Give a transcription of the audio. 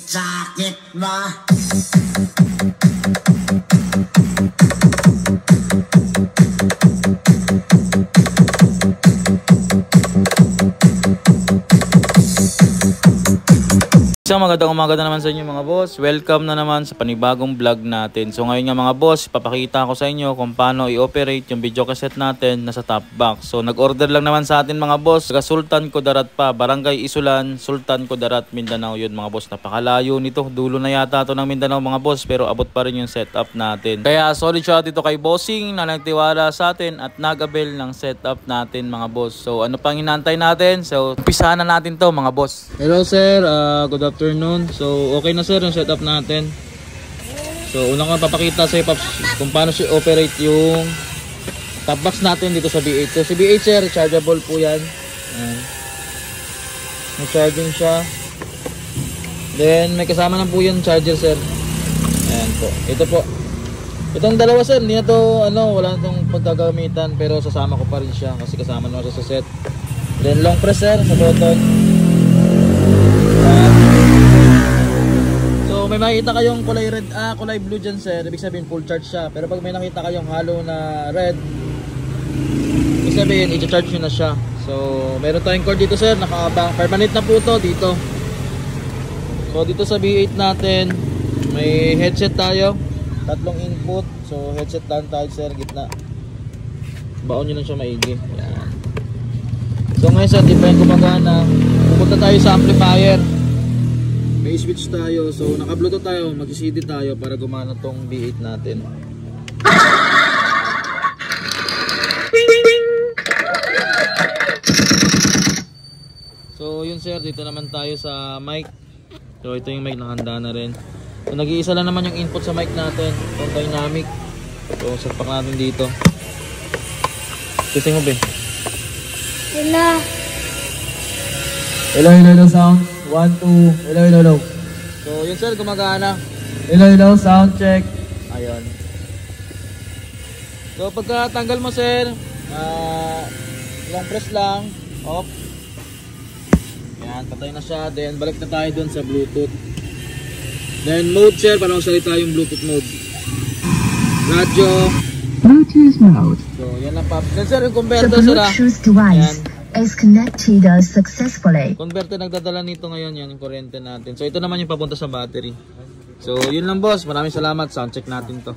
sakit mo. Isang magandang umaga na naman sa inyo mga boss. Welcome na naman sa panibagong vlog natin. So ngayon nga mga boss, papakita ko sa inyo kung paano i-operate yung video cassette natin na sa top box. So nag-order lang naman sa atin mga boss. Taga Sultan Kudarat pa, Barangay Isulan, Sultan Kudarat, Mindanao yun mga boss. Napakalayo nito, dulo na yata to ng Mindanao mga boss, pero abot pa rin yung setup natin. Kaya solid shot dito kay Bossing na nagtiwala sa atin at nag-avail ng setup natin mga boss. So ano pang hinantay natin? So umpisahan na natin to mga boss. Hello sir, good afternoon. So okay na sir yung setup natin. So una ko papakita sa iyo kung paano si operate yung top box natin dito sa B8. So si B8 sir, rechargeable po yan. May charging siya. Then may kasama na po yung charger sir. Ayan po. Ito po. Itong dalawa sir, hindi na to wala na tong pagkagamitan, pero sasama ko pa rin siya kasi kasama na siya sa set. Then long press sir sa button. May makita kayong kulay red, kulay blue dyan sir, ibig sabihin full charge siya. Pero pag may nakita kayong halo na red, ibig sabihin i-charge nyo na siya. So meron tayong cord dito sir, permanent na po to dito. So dito sa B8 natin, may headset tayo, tatlong input. So headset lang tayo sir, gitna. Baon nyo lang siya maigi. Yan. So ngayon sir, di pa yung gumagana, pupunta tayo sa amplifier. May switch tayo, so naka-bluetooth tayo, mag-CD tayo para gumana tong B8 natin. So yun sir, dito naman tayo sa mic. So ito yung mic, nakahanda na rin. So nag-iisa lang naman yung input sa mic natin, itong dynamic. So sapak natin dito. Testing mo ba? Hello sound. 1, 2, hello. So yun sir, gumagana. Hello, sound check. Ayun. So pagka tanggal mo sir, long press lang, off. Yan, patay na siya. Then balik na tayo dun sa Bluetooth. Then mode sir, para magsalita yung Bluetooth mode. Radio. Bluetooth mode. So yan lang pa. Then sir, yung converter sir. The Bluetooth device is connected successfully. Converter nagdadala nito ngayon, yan yung kuryente natin. So ito naman yung papunta sa battery. So yun lang boss, maraming salamat. Sound check natin to.